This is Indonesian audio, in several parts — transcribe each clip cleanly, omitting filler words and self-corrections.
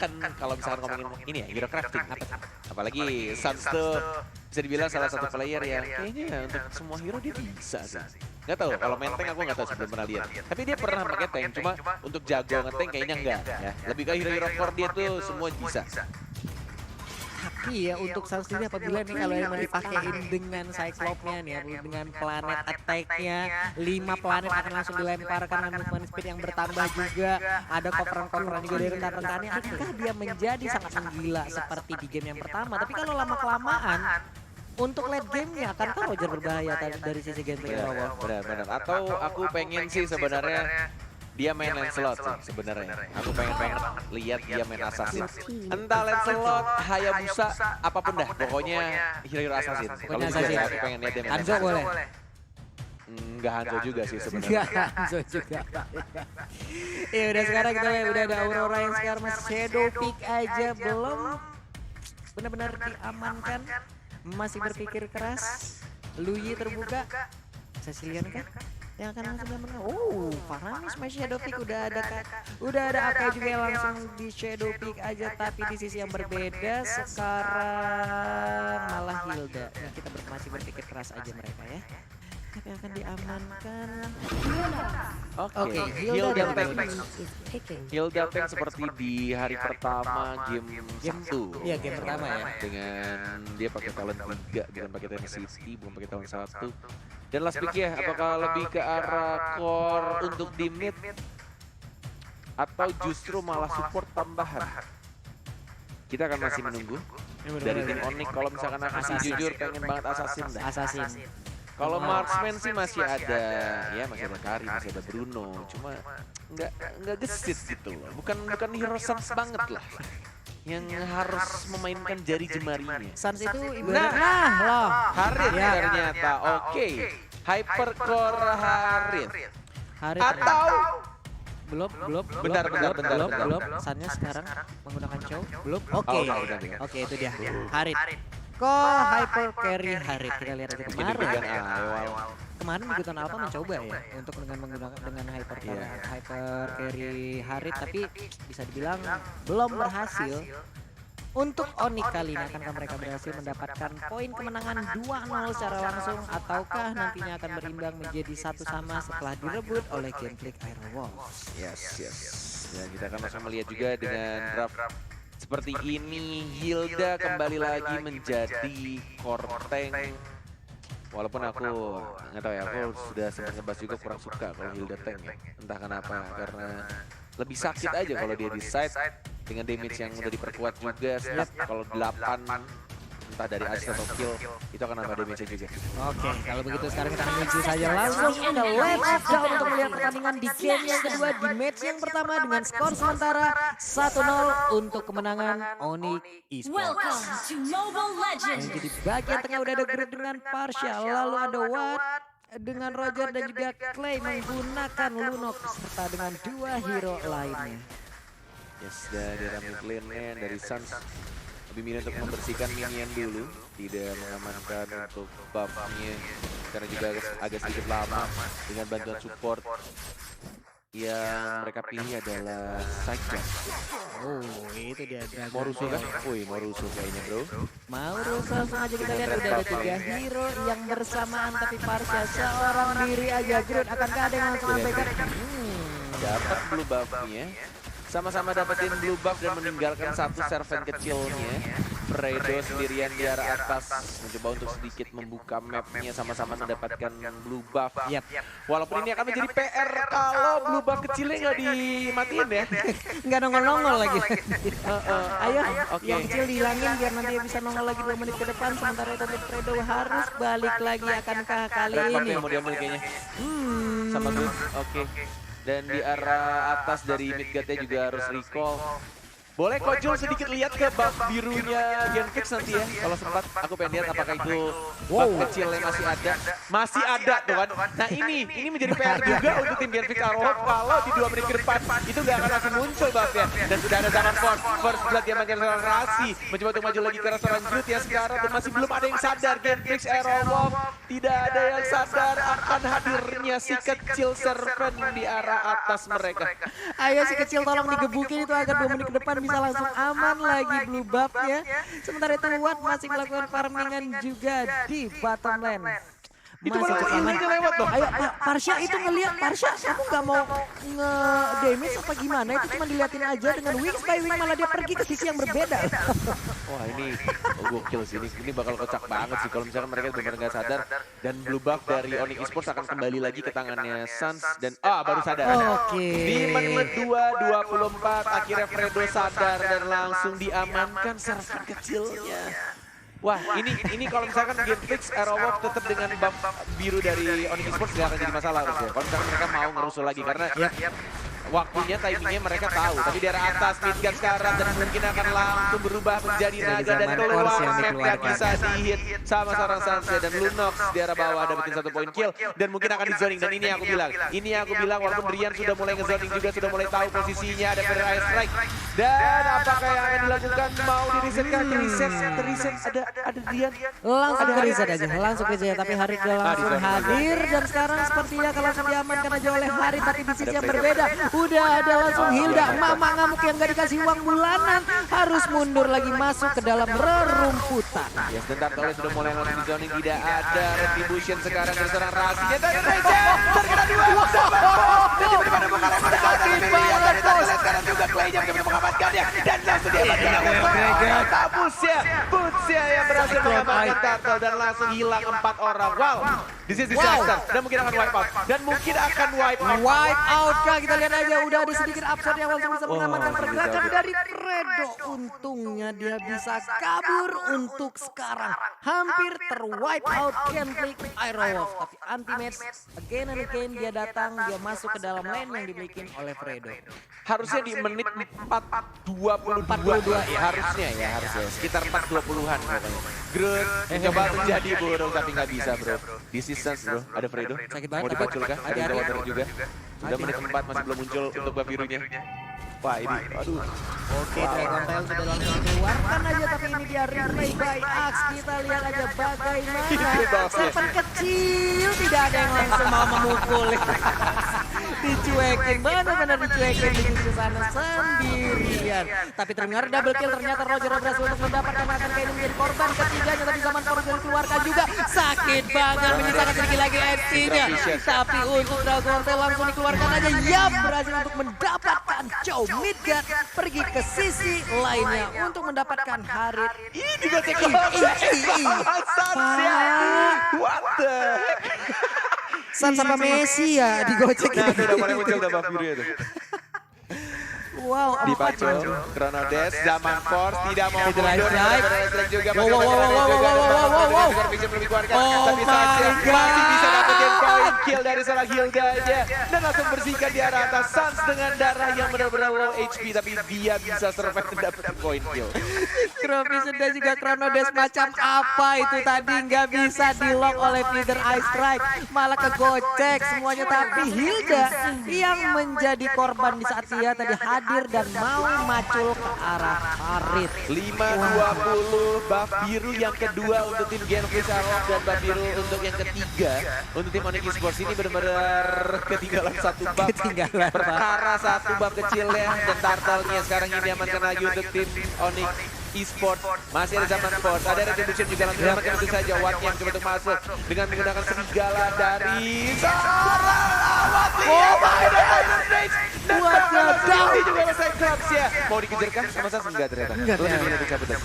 kan kalau misalkan ngomongin ini ya, hero crafting. Apalagi Suns tuh bisa dibilang salah satu player yang kayaknya untuk semua hero dia bisa sih. Nggak tahu, kalau main tank aku nggak tahu sih, belum pernah lihat. Tapi dia pernah pakai tank, cuma untuk jago nge-tank kayaknya enggak ya. Lebih ke hero-hero core dia tuh semua bisa. Tapi ya untuk Suns sendiri apabila nih kalau emang dipakein dengan Cyclops-nya nih ya, dengan planet attack-nya, 5 planet akan langsung dilemparkan dengan movement speed yang bertambah juga, ada coveran-coveran juga dari rentan-rentannya, akankah dia menjadi sangat menggila seperti di game yang pertama? Tapi kalau lama-kelamaan, untuk late game-nya akankah Roger berbahaya dari sisi gameplay Robo? Benar. Atau aku pengen sih sebenarnya dia main Lancelot sih sebenarnya. Aku pengen lihat dia main assassin. Entah Lancelot, Hayabusa, apapun dah. Pokoknya hero assassin. Kalau assassin. aku pengen lihat dia main Hanzo boleh? Enggak Hanzo juga sih sebenarnya. Enggak Hanzo juga. Ya udah sekarang kita udah ada Aurora yang sekarang masih shadow pick aja belum benar-benar diamankan. Masih berpikir keras. Luyi terbuka. Cecilion kan? Yang akan langsung diamankan. Oh, Faramis masih shadow pick udah ada Akai juga yang langsung di shadow pick aja, tapi di sisi yang berbeda sekarang malah Hilda. Nah, kita masih berpikir keras aja mereka ya. Tapi akan diamankan. Oke, Hilda Hilda tank seperti di hari pertama game 1. Iya, game pertama ya. Dengan dia pakai talent 3, bukan pakai talent city, bukan pakai talent 1. Dan last pick ya, apakah lebih ke arah core untuk di mid atau justru malah support tambahan? Kita akan masih menunggu dari tim Onyx. Kalau misalkan aku sih jujur pengen banget assassin dah. Assassin. Kalau marksman sih masih ada, ya masih ada Kari, masih ada Bruno, cuma nggak gesit gitu loh. Bukan hero Suns banget lah, yang harus memainkan jari jemarinya. Suns itu ibarat loh. Harit Ya. ternyata, oke. Hypercore Harit. Atau belum. Bentar. Sunnya sekarang menggunakan Chow. Belum. Oh, Oke. udah. Oke, itu dia. Harit. Kok hyper carry Harit? Kita lihat aja Jadi bagian kemarin. awal. Kemarin Miguel Alpha mencoba ya untuk dengan hyper carry Harit, tapi bisa dibilang belum berhasil. Untuk Onyx kali ini akankah mereka berhasil mendapatkan poin kemenangan 2-0 secara langsung, ataukah nantinya akan berimbang menjadi 1-1 setelah direbut oleh Gangplank Iron Wolves? Yes. Ya, kita akan langsung melihat juga dengan draft seperti ini. Hilda kembali lagi menjadi core tank. Walaupun aku nggak tahu ya, aku sudah sempat ngebahas juga kurang suka kalau Hilda tank ya. Entah kenapa, karena lebih sakit aja kalau dia di side dengan damage yang udah diperkuat juga. Stuck kalau 8 entah dari assist atau kill itu akan nambah damage juga. Oke, kalau begitu sekarang kita menuju saja langsung ke Let's Down untuk melihat pertandingan di game yang kedua di match yang pertama dengan skor sementara 1-0 untuk kemenangan Onyx Esports. Welcome to Mobile Legends. Yang jadi bagian tengah udah ada grup dengan Partial, lalu ada Watt dengan Roger dan juga Clay menggunakan Lunok serta dengan 2 hero lainnya. Yes, dari mid lane-nya dari Suns lebih milih untuk membersihkan minion dulu, tidak mengamankan untuk buff-nya karena juga agak sedikit lama dengan bantuan support. Yang mereka pilih adalah Cyclops. Oh, itu dia Dragon Moruso kan? Ball. Wih, Moruso kayaknya bro. Mau langsung aja kita lihat udah ada 3 hero yang bersamaan, tapi Partial seorang diri aja. Groot akankah ada yang langsung sampaikan? Dapat blue buff-nya. Sama-sama dapetin blue buff dan meninggalkan satu servant kecilnya. Fredo sendirian di arah atas mencoba untuk sedikit membuka mapnya, sama-sama mendapatkan blue buff. Yap. Walaupun ini akan menjadi PR kalau blue buff kecilnya nggak dimatiin ya. Nggak nongol-nongol lagi. Ayo, Oke. yang kecil dihilangin biar nanti bisa nongol lagi 2 menit ke depan. Sementara itu untuk Fredo harus balik lagi. Akankah kali Red buff ini? yang mau diambil kayaknya. Sama Groot. Oke. Dan di arah atas dari Midgard-nya juga harus recall. Boleh Kojul sedikit lihat ke buff birunya Genfix nanti ya. Kalau sempat aku pengen lihat apakah itu buff kecilnya masih ada. Masih ada tuh kan. Nah ini menjadi PR juga untuk tim Genfix Arrow. Kalau di 2 menit ke depan itu gak akan langsung muncul buffnya. Dan sudah ada zaman first blood yang makin rasi. Mencoba untuk maju lagi ke restoran Groot yang sekarang. Dan masih belum ada yang sadar Genfix Arrow. Tidak ada yang sadar akan hadirnya si kecil servant di arah atas mereka. Ayo si kecil tolong digebukin itu agar 2 menit ke depan bisa langsung aman lagi blue buff-nya. Sementara itu Watt masih melakukan farmingan juga di bottom lane. Itu Masih malah aman. ini lewat loh. Ayo Parsha itu ngelihat, Parsha kamu nggak mau nge-damage apa gimana? Itu cuma diliatin aja dengan wings by wing malah dia pergi ke sisi yang berbeda. Wah ini gokil sih, ini bakal kocak banget sih kalau misalkan mereka benar-benar nggak sadar. Dan blue buff dari Onyx Esports akan kembali lagi ke tangannya Suns dan baru sadar. Oke. Di menit 2:24 akhirnya Fredo sadar dan langsung diamankan server kecilnya. Wah ini kalau misalkan Genfix Arrowwolf tetap dengan buff biru dari Onyx Esports gak akan jadi masalah harusnya. Kalau misalkan mereka mau ngerusuh lagi karena waktunya, timingnya mereka tahu. Tapi di arah atas Midgard sekarang dan mungkin akan langsung berubah menjadi naga dan keluar map gak bisa di-hit sama seorang Sanse dan Lunox di arah bawah dapetin 1 poin kill dan mungkin akan di-zoning. Dan ini aku bilang walaupun Rian sudah mulai nge-zoning juga, sudah mulai tahu posisinya ada Feather Eye Strike. Dan apakah yang akan dilakukan, mau di-reset kah? Reset ada Rian. Langsung ke reset aja, langsung ke reset. Tapi Harit udah langsung hadir dan sekarang sepertinya kalau langsung diamankan aja oleh Harit tapi di sisi yang berbeda. Udah ada langsung Hilda, mama ngamuk yang gak dikasih uang bulanan harus mundur lagi masuk ke dalam rerumputan. Ya sebentar kalau sudah mulai langsung di zoning, tidak ada retribution sekarang dari seorang Rasi. Dan Reza terkena 2. Daripada mengalami sekarang juga Clay yang bisa mengamankannya dan langsung diamankan. Boots-nya yang berhasil mengamankan Turtle dan langsung hilang 4 orang. Wow, this is disaster dan mungkin akan wipe out. Wipe out kah? Kita lihat aja udah ada sedikit upset yang langsung bisa mengamankan pergerakan dari Fredo. Untungnya dia bisa kabur untuk sekarang. Hampir terwipe out Genfix Arrowwolf. Tapi anti-match again and again dia datang, dia masuk ke dalam lane yang dimiliki oleh Fredo. Harusnya di menit 4:22 ya harusnya sekitar 4:20-an pokoknya. Groot coba terjadi bro tapi nggak bisa bro. Di season bro ada Fredo. Sakit banget. Mau dipacul kah? Ada water juga. Sudah menit 4 masih belum muncul untuk buff birunya. Wah ini, aduh. Oke, Dragon Tail sudah langsung keluarkan aja, tapi ini dia replay by Axe. Kita lihat aja bagaimana server kecil tidak ada yang langsung mau memukul. Dicuekin, benar-benar dicuekin di sisi sana sendirian. Tapi terdengar double kill, ternyata Roger berhasil untuk mendapatkan akan kayak ini menjadi korban ketiganya. Tapi zaman Roger dikeluarkan juga, sakit banget, menyisakan sedikit lagi FC-nya. Tapi untuk Dragon Tail langsung dikeluarkan aja, Yap berhasil untuk mendapatkan Chow Midgard pergi ke sisi lainnya untuk mendapatkan Harit. Ini digocek What the heck? San sama Messi ya digocek. Nah sudah mulai muncul dah buff biru itu. Wow, Dipacul, Chronodes, zaman Force tidak mau mundur. Juga tapi masih bisa dapetin poin kill dari seorang Hilda aja. Dan langsung bersihkan di arah atas Suns dengan darah yang benar-benar low HP. Tapi dia bisa survive mendapatkan poin kill. Trophy sudah juga Chronodes macam apa itu tadi nggak bisa di-lock oleh Feather Eye Strike. Malah kegocek semuanya, tapi Hilda yang menjadi korban di saat dia tadi hadir dan mau macul ke arah Harit. 5-20 buff biru yang kedua untuk tim Genfix Arrowwolf dan buff biru untuk yang ketiga untuk tim Onyx Esports. Ini benar-benar ketinggalan satu buff. Perkara satu buff kecilnya dan Turtle-nya sekarang ini diamankan lagi untuk tim Onyx Esports. Masih ada zaman Force, ada retribution juga langsung diamankan tentu saja. Watt yang coba untuk masuk dengan menggunakan serigala dari seorang Oh my God! What the hell? Ini juga ada Cyclops ya. Mau dikejarkan sama Sans enggak ternyata. Enggak ternyata. Dicabutan.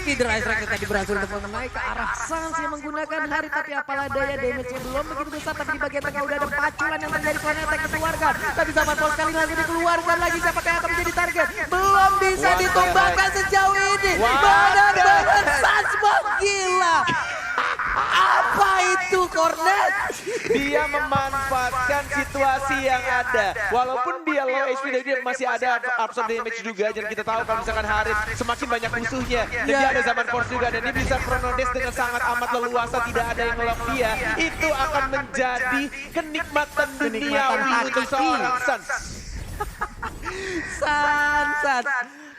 Feather Eye Strike tadi berhasil untuk menaik ke arah Sans yang menggunakan Harit, tapi apalah daya damage-nya belum begitu besar. Tapi di bagian tengah udah ada paculan yang terjadi, Clone Attack dikeluarkan. Tapi zaman Force kali ini langsung dikeluarkan lagi. Siapa yang akan menjadi target? Belum bisa ditumbangkan sejauh ini. Benar-benar Sans gila. Apa itu Cornet? Dia memanfaatkan situasi yang ada. Walaupun dia low HP dan dia masih ada absorb damage juga. Dan kita tahu kalau misalkan Haris semakin banyak musuhnya. Dan dia ada zaman force juga. Dan dia bisa chronodes dengan sangat amat leluasa. Tidak ada yang ngelock dia. Itu akan menjadi kenikmatan duniawi untuk seorang Sans. Sans.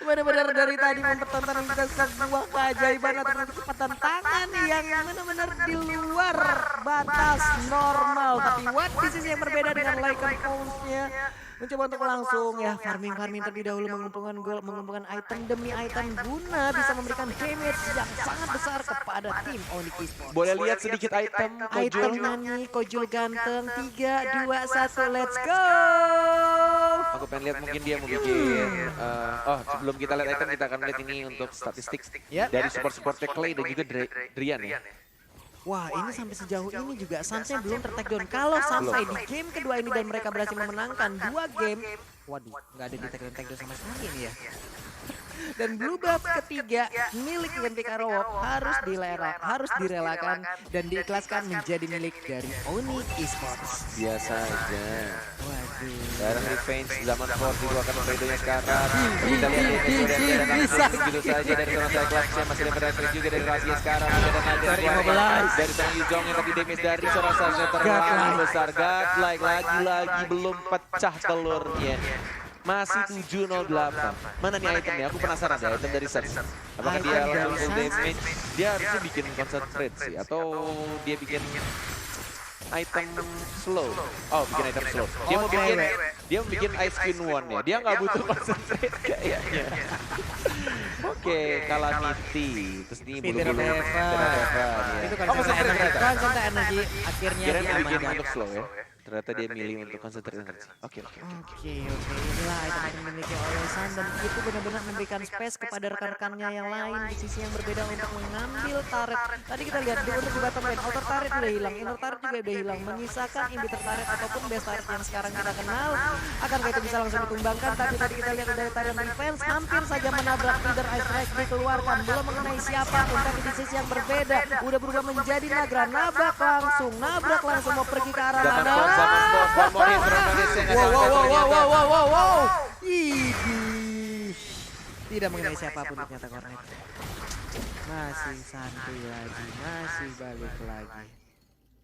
Benar-benar dari tadi mempertontonkan kita sebuah keajaiban atau kecepatan tangan yang benar-benar di luar batas normal. Tapi what di sisi yang berbeda dengan Lycan Pulse-nya. Mencoba untuk langsung ya farming terlebih dahulu, mengumpulkan gol, mengumpulkan item demi item guna bisa memberikan damage yang sangat besar kepada tim Onyx Esports. Boleh lihat sedikit item Kojul. Itemnya nih Kojul ganteng 3, 2, 1 let's go. Aku pengen lihat mungkin dia mau bikin sebelum kita lihat item kita akan lihat ini untuk statistik dari support-supportnya Clay dan juga Drian ya. Wah ini sampai sejauh ini juga Sunsnya belum ter-takedown. Kalau sampai di game kedua ini dan mereka berhasil memenangkan 2 game. Waduh nggak ada di takedown sama sekali ini ya. Dan blue buff ketiga milik Genpi Karawok harus direlakan dan diikhlaskan menjadi milik dari Onyx Esports. Biasa aja. Waduh. Darah revenge zaman 4 dikeluarkan Fredo-nya sekarang. Kita lihat bisa begitu saja dari seorang Cyclops masih dapat reference juga dari Rahasia sekarang. Ada naga dari dari seorang Yuzong yang tadi damage dari seorang Sasha terlalu besar. Godlike lagi belum pecah telurnya. Masih 708. Mana nih itemnya? Aku penasaran deh item dari Sans. Apakah dia langsung full damage? Dia harusnya bikin concentrate sih. Atau dia bikin item slow. Oh, bikin item slow. Dia mau bikin Ice Queen One ya. Dia nggak butuh concentrate kayaknya. Oke, Calamity. Terus ini bulu-bulu. Itu concentrate energi akhirnya Dia untuk diamankan. slow ya. Ternyata dia milih untuk concentrate energy. Oke. Inilah item-item dimiliki oleh Sun dan itu benar-benar memberikan space kepada rekan-rekannya yang lain di sisi yang berbeda untuk mengambil turret. Tadi kita lihat untuk di bottom lane, outer turret udah hilang, inner turret juga udah hilang, menyisakan inhibitor turret ataupun base turret yang sekarang kita kenal. Akankah itu bisa langsung ditumbangkan? Tapi tadi kita lihat dari Tyrant Defense hampir saja menabrak leader Ice Strike dikeluarkan, belum mengenai siapapun, tapi di sisi yang berbeda udah berubah menjadi Nagra, nabrak langsung mau pergi ke arah mana? Wow. Idih. Tidak mengenai siapapun ternyata Cornet. Masih santuy lagi, masih balik lagi.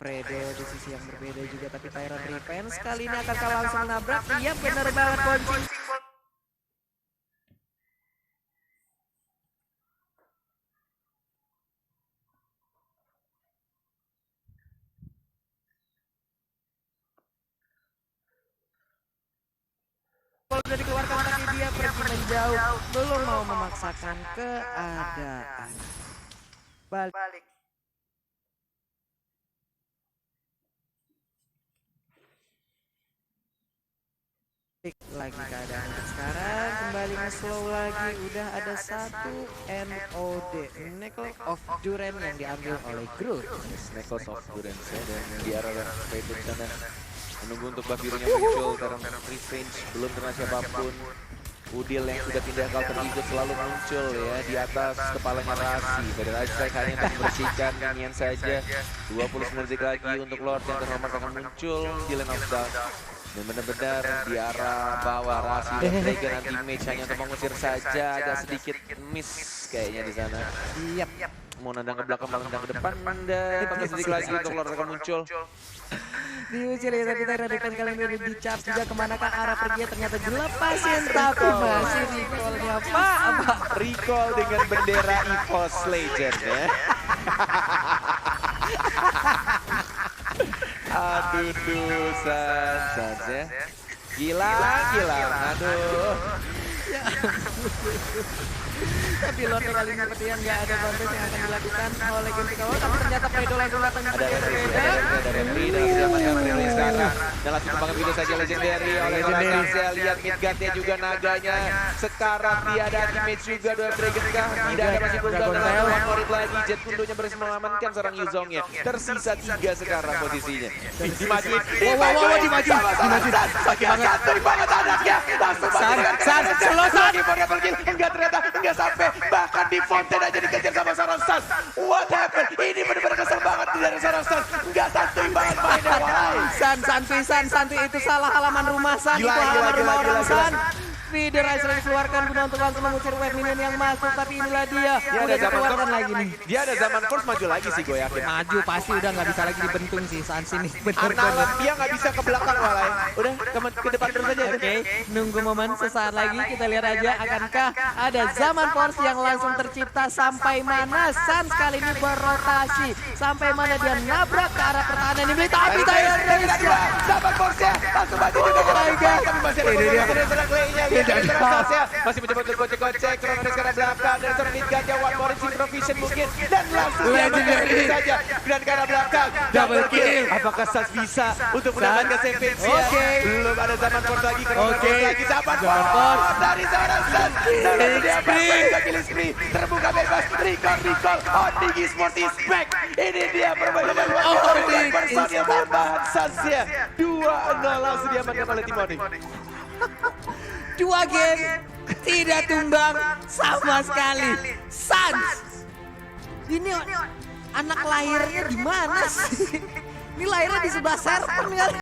Fredo di sisi yang berbeda juga, tapi Tyrant Defense kali ini akan langsung menabrak. Iya benar banget Bonci. Kalau udah dikeluarkan tapi dia pergi menjauh, belum mau memaksakan keadaan. Balik. Lagi keadaan sekarang kembali nge-slow lagi, udah ada 1 NOD Necklace of Duren yang diambil oleh Groot. Necklace of Duren dan di arah Fredo sana menunggu untuk buff birunya muncul karena revenge belum kena siapapun. Udil yang sudah pindah ke alter ego selalu muncul ya di atas kepalanya Rasi. Padahal Ice Strike hanya untuk membersihkan minion saja. 29 detik lagi untuk Lord yang terhormat akan muncul di Land of Dawn. Dan benar-benar di arah bawah Rasi dan Dragon anti-mage hanya untuk mengusir saja, agak sedikit miss kayaknya di sana. Yap. Mau nendang ke belakang, mau nendang ke depan, dan 14 detik lagi untuk Lord akan muncul. Diusir ya tadi Tyrant Defense kali ini di charge juga kemanakah arah perginya, ternyata dilepasin tapi masih recall-nya apa? Recall dengan bendera EVOS Legend ya. Aduh, Sans ya. Gilang, aduh. Tapi Lord kali ini sepertinya nggak ada kontes yang akan dilakukan oleh Genpi Karawok, tapi ternyata Fredo langsung datang Ada Refri dan selamatkan Fredo sekarang. Dan langsung kembangkan video saja Legendary oleh Sans. Saya lihat midguardnya juga naganya. Sekarang dia ada damage juga dua Dragon kah? Tidak ada masih cooldown dan ada favorit lagi. Jet Kundonya berhasil mengamankan seorang Yuzongnya. Tersisa 3 sekarang posisinya. Dimajuin. Dimajuin. Sakit banget anaknya. Langsung Sans, slow Sans. triple kill. Enggak, ternyata enggak sampai. Bahkan di Fontaine aja dikejar sama seorang Suns. What happened? Ini benar-benar kesel banget dari seorang Suns. Enggak santuy banget mainnya, wahai. Santuy itu salah halaman rumah San. Itu Gila, halaman rumah gila, orang gila. San. Feeder Riser dikeluarkan guna untuk langsung mengusir wave minion yang masuk, tapi inilah dia. Dia Udah ada zaman dikeluarkan force lagi nih. Dia ada zaman force maju lagi sih gue yakin. Maju pasti udah nggak bisa lagi dibentung sih Sans ini. Bener-bener. Analog dia nggak bisa ke belakang walai. Udah ke depan terus aja. Oke, nunggu momen sesaat lagi kita lihat aja akankah ada zaman force yang langsung tercipta sampai mana Sans kali ini berrotasi sampai mana dia nabrak ke arah pertahanan ini tapi Tyler Race-nya Zaman force-nya langsung maju juga. Tapi masih ada Ini dia. serang Clay-nya. Masih mencoba untuk gocek-gocek. Krononis ke arah belakang dan seorang Lead Ganja One More Improvisation mungkin. Dan langsung dia Legendary. mengakhiri saja. Dan ke arah belakang. Double kill. Apakah Suns bisa untuk mendapatkan savage-nya? Oke. Belum ada zaman force lagi. Krononis Oke. lagi zaman Zaman force force. dari seorang Suns. Dan Killing dia spree. bermain killing spree. Terbuka bebas. Recall. Ondigi Sport is back. Ini dia permainan Ondigi personil tambahan Suns-nya. 2-0 langsung diamankan oleh tim Onyx. 2 game tidak tumbang sama sekali. Sans. Ini anak lahirnya di mana sih? Ini lahirnya di sebelah server nih.